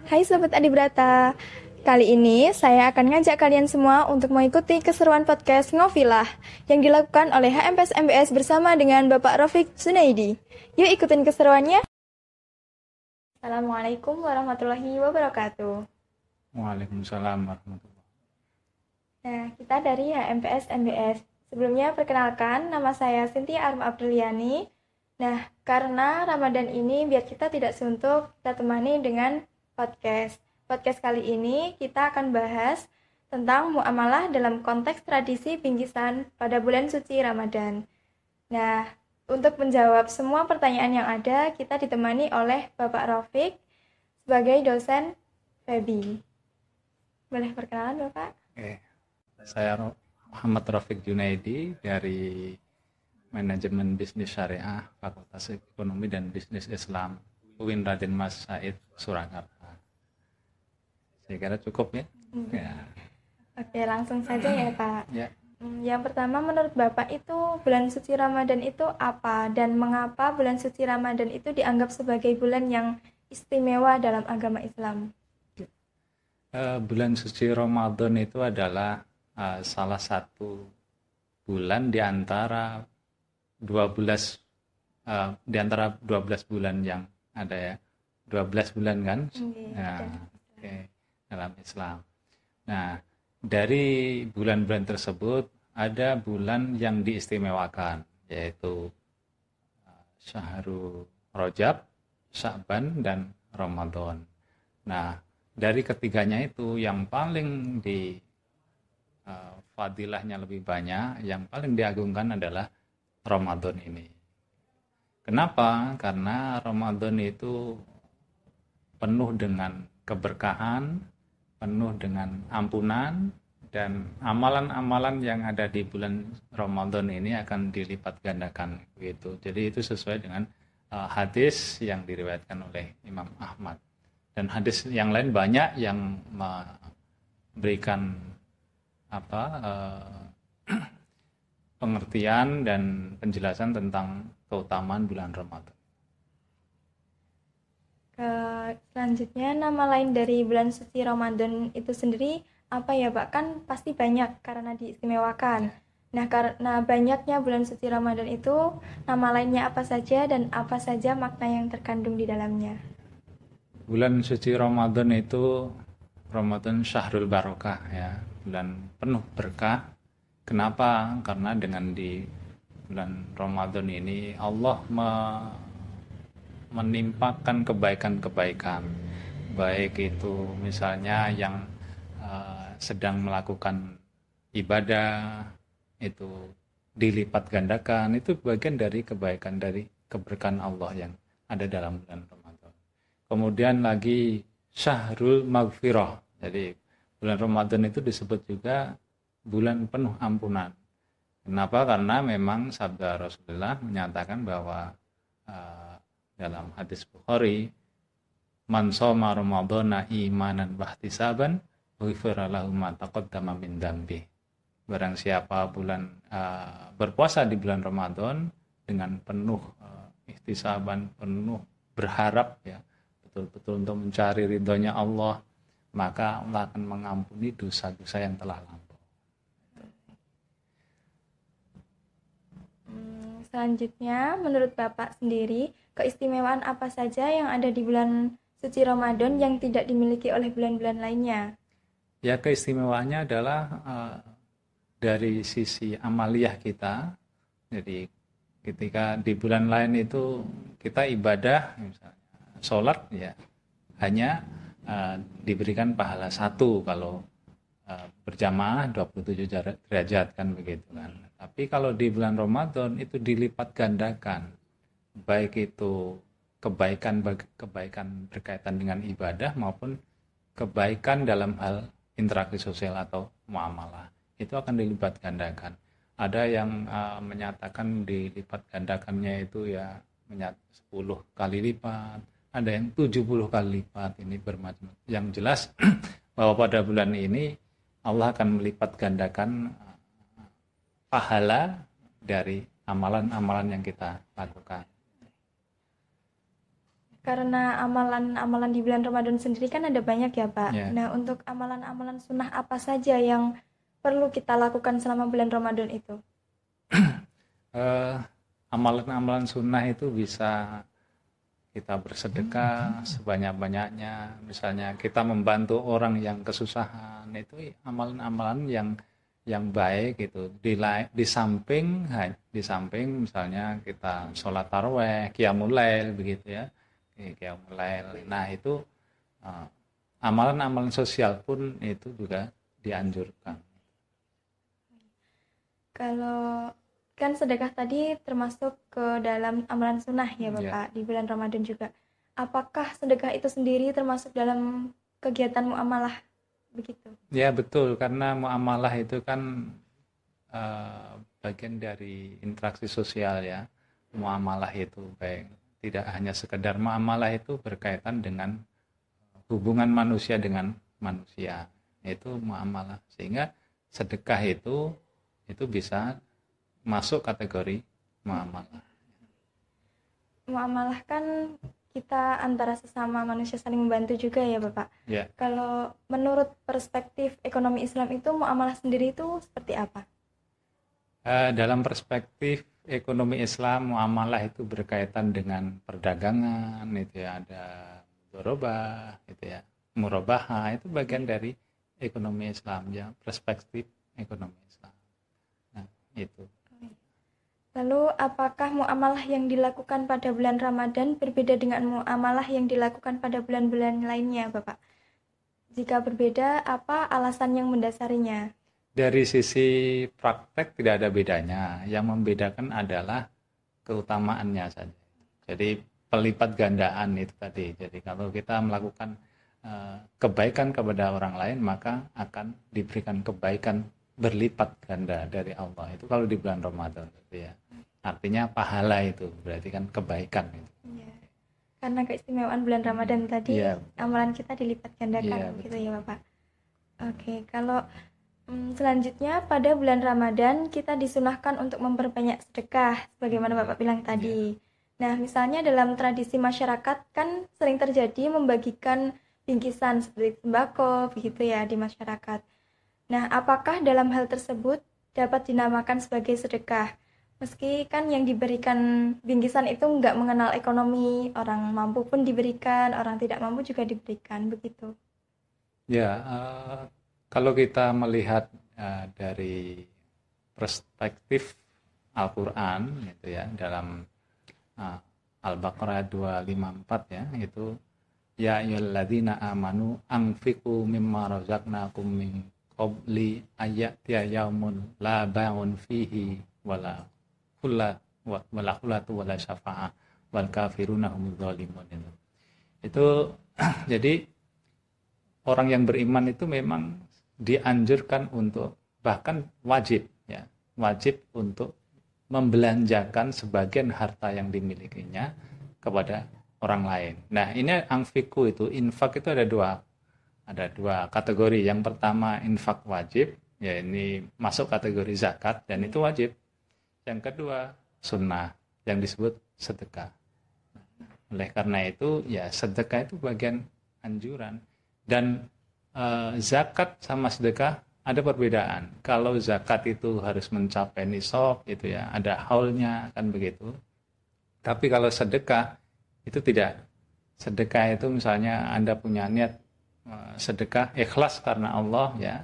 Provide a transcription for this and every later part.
Hai Sobat Adibrata, kali ini saya akan ngajak kalian semua untuk mengikuti keseruan podcast Ngofilah yang dilakukan oleh HMPS MBS bersama dengan Bapak Rafiq Zunaidi. Yuk ikutin keseruannya. Assalamualaikum warahmatullahi wabarakatuh. Waalaikumsalam warahmatullahi wabarakatuh. Nah, kita dari HMPS MBS. Sebelumnya perkenalkan, nama saya Cynthia Arma Apriliani. Nah, karena Ramadan ini biar kita tidak suntuk, kita temani dengan podcast. Podcast kali ini kita akan bahas tentang muamalah dalam konteks tradisi bingkisan pada bulan suci Ramadan. Nah, untuk menjawab semua pertanyaan yang ada, kita ditemani oleh Bapak Rafiq sebagai dosen FEBI. Boleh perkenalan, Bapak? Saya Muhammad Rafiq Junaidi dari Manajemen Bisnis Syariah Fakultas Ekonomi dan Bisnis Islam UIN Raden Mas Said Surakarta. Saya kira cukup ya. Ya. Oke, langsung saja ya Pak. Ya. Yang pertama, menurut Bapak itu bulan suci Ramadan itu apa dan mengapa bulan suci Ramadan itu dianggap sebagai bulan yang istimewa dalam agama Islam? Bulan suci Ramadan itu adalah salah satu bulan di antara 12 bulan yang ada ya. 12 bulan kan? Dalam Islam. Nah, dari bulan-bulan tersebut ada bulan yang diistimewakan, yaitu Syahrul Rajab, Sya'ban, dan Ramadan. Nah, dari ketiganya itu yang paling fadilahnya lebih banyak, yang paling diagungkan adalah Ramadan ini. Kenapa? Karena Ramadan itu penuh dengan keberkahan, penuh dengan ampunan, dan amalan-amalan yang ada di bulan Ramadan ini akan dilipat gandakan gitu. Jadi itu sesuai dengan hadis yang diriwayatkan oleh Imam Ahmad. Dan hadis yang lain banyak yang memberikan pengertian dan penjelasan tentang keutamaan bulan Ramadan. Selanjutnya, nama lain dari bulan suci Ramadan itu sendiri apa ya Pak? Kan pasti banyak karena diistimewakan. Nah, karena banyaknya bulan suci Ramadan itu, nama lainnya apa saja dan apa saja makna yang terkandung di dalamnya? Bulan suci Ramadan itu Ramadan Syahrul Barokah ya, bulan penuh berkah. Kenapa? Karena dengan di bulan Ramadan ini Allah menimpakan kebaikan-kebaikan, baik itu misalnya yang sedang melakukan ibadah itu dilipat gandakan, itu bagian dari kebaikan, dari keberkahan Allah yang ada dalam bulan Ramadan. Kemudian lagi Syahrul Maghfirah, jadi bulan Ramadan itu disebut juga bulan penuh ampunan. Kenapa? Karena memang sabda Rasulullah menyatakan bahwa dalam hadis Bukhari, man shoma ramadhana imanan wahtisaban ghufira lahu ma taqaddama min dzambi. Barang siapa berpuasa di bulan Ramadan dengan penuh ihtisaban, penuh berharap ya, betul-betul untuk mencari ridhonya Allah, maka Allah akan mengampuni dosa-dosa yang telah lampau. Selanjutnya, menurut Bapak sendiri, keistimewaan apa saja yang ada di bulan suci Ramadan yang tidak dimiliki oleh bulan-bulan lainnya? Ya, keistimewaannya adalah dari sisi amaliyah kita. Jadi ketika di bulan lain itu kita ibadah, misalnya sholat ya hanya diberikan pahala 1 kalau berjamaah 27 derajat kan begitu kan. Tapi kalau di bulan Ramadan itu dilipat gandakan, baik itu kebaikan berkaitan dengan ibadah maupun kebaikan dalam hal interaksi sosial atau muamalah, itu akan dilipat gandakan. Ada yang menyatakan dilipat gandakannya itu ya 10 kali lipat, ada yang 70 kali lipat, ini bermacam. Yang jelas bahwa pada bulan ini Allah akan melipat gandakan pahala dari amalan-amalan yang kita lakukan. Karena amalan-amalan di bulan Ramadan sendiri kan ada banyak ya, Pak. Ya. Nah, untuk amalan-amalan sunnah apa saja yang perlu kita lakukan selama bulan Ramadan itu? Amalan-amalan sunnah itu bisa kita bersedekah sebanyak-banyaknya, misalnya kita membantu orang yang kesusahan, itu amalan-amalan yang baik itu. Di samping misalnya kita sholat taraweh, qiyamul lail begitu ya, qiyamul lail. Nah itu amalan-amalan sosial pun itu juga dianjurkan. Kalau kan sedekah tadi termasuk ke dalam amalan sunnah ya Bapak, di bulan Ramadan juga. Apakah sedekah itu sendiri termasuk dalam kegiatan muamalah begitu? Ya betul, karena muamalah itu kan bagian dari interaksi sosial ya. Muamalah itu baik, tidak hanya sekedar muamalah, itu berkaitan dengan hubungan manusia dengan manusia. Itu muamalah. Sehingga sedekah itu bisa masuk kategori muamalah. Muamalah kan kita antara sesama manusia saling membantu juga ya Bapak. Ya. Kalau menurut perspektif ekonomi Islam itu muamalah sendiri itu seperti apa? Dalam perspektif ekonomi Islam, muamalah itu berkaitan dengan perdagangan, itu ya, ada mudharabah, itu ya, murabahah, itu bagian dari ekonomi Islam ya, perspektif ekonomi Islam. Nah, itu. Lalu apakah muamalah yang dilakukan pada bulan Ramadan berbeda dengan muamalah yang dilakukan pada bulan-bulan lainnya, Bapak? Jika berbeda, apa alasan yang mendasarinya? Dari sisi praktek tidak ada bedanya. Yang membedakan adalah keutamaannya saja. Jadi pelipat gandaan itu tadi. Jadi kalau kita melakukan kebaikan kepada orang lain, maka akan diberikan kebaikan berlipat ganda dari Allah. Itu kalau di bulan Ramadan gitu ya. Artinya pahala itu berarti kan kebaikan itu. Ya. Karena keistimewaan bulan Ramadan tadi, ya, amalan kita dilipat gandakan gitu ya Bapak. Oke, kalau selanjutnya pada bulan Ramadan kita disunahkan untuk memperbanyak sedekah sebagaimana Bapak bilang tadi. Nah, misalnya dalam tradisi masyarakat kan sering terjadi membagikan bingkisan seperti sembako begitu ya di masyarakat. Nah, apakah dalam hal tersebut dapat dinamakan sebagai sedekah? Meski kan yang diberikan bingkisan itu nggak mengenal ekonomi, orang mampu pun diberikan, orang tidak mampu juga diberikan, begitu. Ya, kalau kita melihat dari perspektif Al-Quran, gitu ya, dalam Al-Baqarah 254 ya, itu ya ayyuhalladzina amanu anfiqu mimma razaqnakum min qabli ayyatiya yaumun la ba'un fihi wala khulatu wala syafa'ah wal kafiruna humudz zalimun. Itu jadi orang yang beriman itu memang dianjurkan untuk, bahkan wajib untuk membelanjakan sebagian harta yang dimilikinya kepada orang lain. Nah, ini anfiku itu, infak itu ada dua kategori. Yang pertama infak wajib, ya ini masuk kategori zakat dan itu wajib. Yang kedua sunnah yang disebut sedekah. Oleh karena itu ya sedekah itu bagian anjuran. Dan zakat sama sedekah ada perbedaan. Kalau zakat itu harus mencapai nisab itu ya, ada haulnya kan begitu. Tapi kalau sedekah itu tidak. Sedekah itu misalnya Anda punya niat sedekah ikhlas karena Allah ya,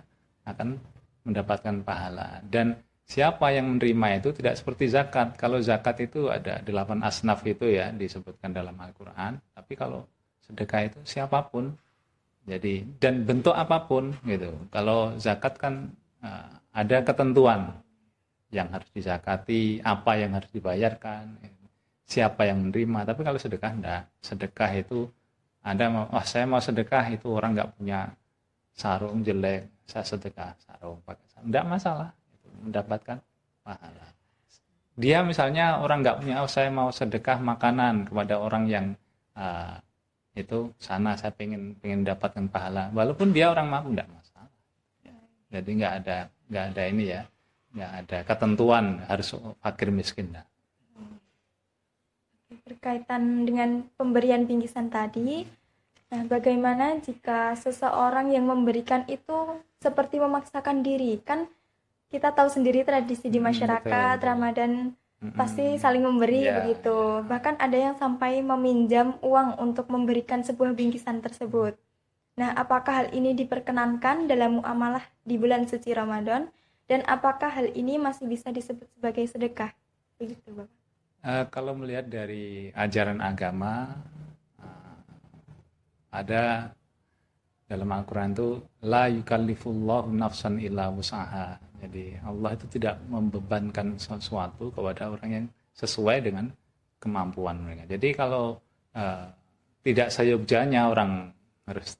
akan mendapatkan pahala. Dan siapa yang menerima itu tidak seperti zakat. Kalau zakat itu ada 8 asnaf itu ya disebutkan dalam Al-Quran. Tapi kalau sedekah itu siapapun. Jadi dan bentuk apapun gitu. Kalau zakat kan ada ketentuan yang harus dizakati, apa yang harus dibayarkan, siapa yang menerima. Tapi kalau sedekah enggak. Sedekah itu Anda saya mau sedekah, itu orang nggak punya sarung jelek, saya sedekah sarung pakai sarung, enggak masalah, itu mendapatkan pahala. Dia misalnya orang nggak punya, saya mau sedekah makanan kepada orang yang itu sana, saya pengen dapatkan pahala, walaupun dia orang mampu, enggak masalah. Jadi nggak ada ini ya, nggak ada ketentuan harus fakir miskin. Berkaitan dengan pemberian bingkisan tadi, nah bagaimana jika seseorang yang memberikan itu seperti memaksakan diri? Kan kita tahu sendiri tradisi di masyarakat, betul. Ramadan pasti saling memberi Ya, begitu. Bahkan ada yang sampai meminjam uang untuk memberikan sebuah bingkisan tersebut. Nah, apakah hal ini diperkenankan dalam muamalah di bulan suci Ramadan? Dan apakah hal ini masih bisa disebut sebagai sedekah? Begitu, Bapak. Kalau melihat dari ajaran agama, ada dalam Al-Quran itu la yukallifullahu nafsan illa wus'aha. Jadi Allah itu tidak membebankan sesuatu kepada orang yang sesuai dengan kemampuan mereka. Jadi kalau tidak seyogjanya orang harus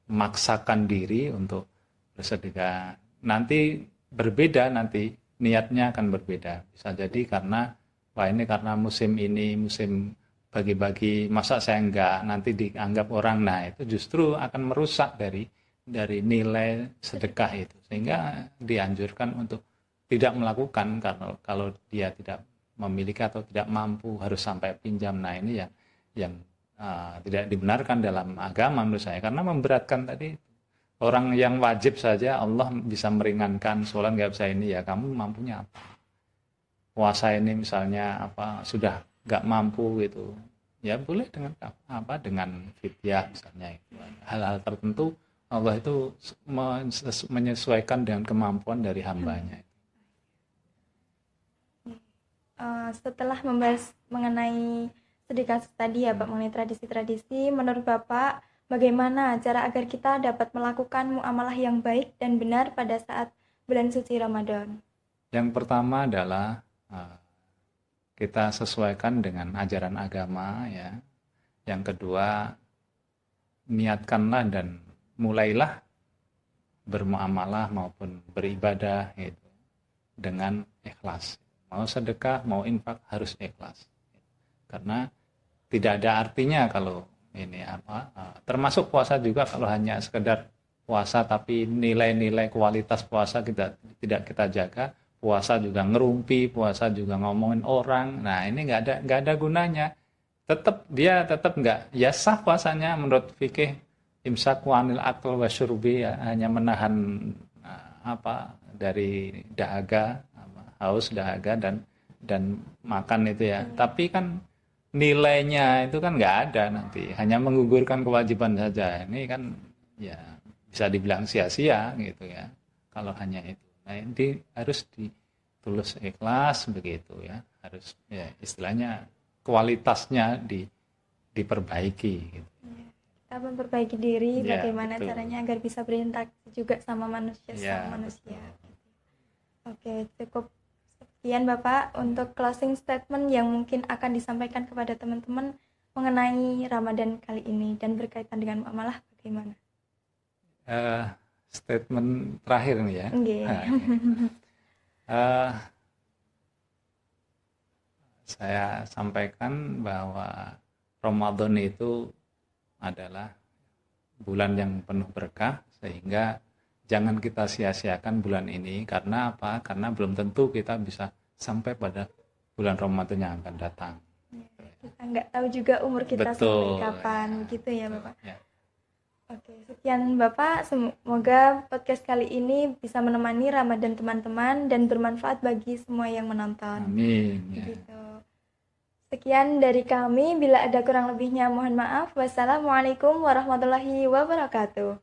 memaksakan diri untuk bersedekah, nanti berbeda, nanti niatnya akan berbeda. Bisa jadi karena wah ini karena musim ini musim bagi-bagi, masa saya enggak, nanti dianggap orang, nah itu justru akan merusak dari nilai sedekah itu, sehingga dianjurkan untuk tidak melakukan kalau dia tidak memiliki atau tidak mampu harus sampai pinjam. Nah ini yang tidak dibenarkan dalam agama menurut saya, karena memberatkan tadi. Orang yang wajib saja Allah bisa meringankan, sholat nggak bisa ini, ya kamu mampunya apa? Puasa ini misalnya apa sudah nggak mampu gitu, ya boleh dengan apa, dengan fidyah misalnya itu. Hal-hal tertentu Allah itu menyesuaikan dengan kemampuan dari hambanya. Setelah membahas mengenai sedekah tadi ya Pak, mengenai tradisi-tradisi, menurut Bapak bagaimana cara agar kita dapat melakukan muamalah yang baik dan benar pada saat bulan suci Ramadan? Yang pertama adalah kita sesuaikan dengan ajaran agama ya. Yang kedua, niatkanlah dan mulailah bermuamalah maupun beribadah gitu, dengan ikhlas. Mau sedekah, mau infak harus ikhlas. Karena tidak ada artinya kalau ini termasuk puasa juga, kalau hanya sekedar puasa tapi nilai-nilai kualitas puasa kita tidak kita jaga, puasa juga ngerumpi, puasa juga ngomongin orang, nah ini nggak ada gunanya. Dia tetap nggak, ya sah puasanya menurut fikih, imsak wanil akal wa syurbi, ya, hanya menahan dari dahaga, haus dahaga dan makan itu ya. Tapi kan nilainya itu kan nggak ada, nanti hanya menggugurkan kewajiban saja. Ini kan ya bisa dibilang sia-sia gitu ya kalau hanya itu. Nah ini harus ditulus ikhlas begitu ya, harus ya istilahnya kualitasnya diperbaiki gitu. Kita memperbaiki diri, Ya, bagaimana betul. caranya agar bisa berinteraksi juga sama manusia, Ya, sama manusia. betul. Oke, cukup sekian Bapak untuk closing statement yang mungkin akan disampaikan kepada teman-teman mengenai Ramadan kali ini dan berkaitan dengan muamalah bagaimana? Statement terakhir nih ya. Saya sampaikan bahwa Ramadan itu adalah bulan yang penuh berkah, sehingga jangan kita sia-siakan bulan ini. Karena apa? Karena belum tentu kita bisa sampai pada bulan Ramadan yang akan datang. Kita nggak tahu juga umur kita Betul, sampai kapan, ya. gitu ya Bapak. Ya. Oke, sekian Bapak. Semoga podcast kali ini bisa menemani Ramadan teman-teman dan bermanfaat bagi semua yang menonton. Amin. Ya. Gitu. Sekian dari kami. Bila ada kurang lebihnya mohon maaf. Wassalamualaikum warahmatullahi wabarakatuh.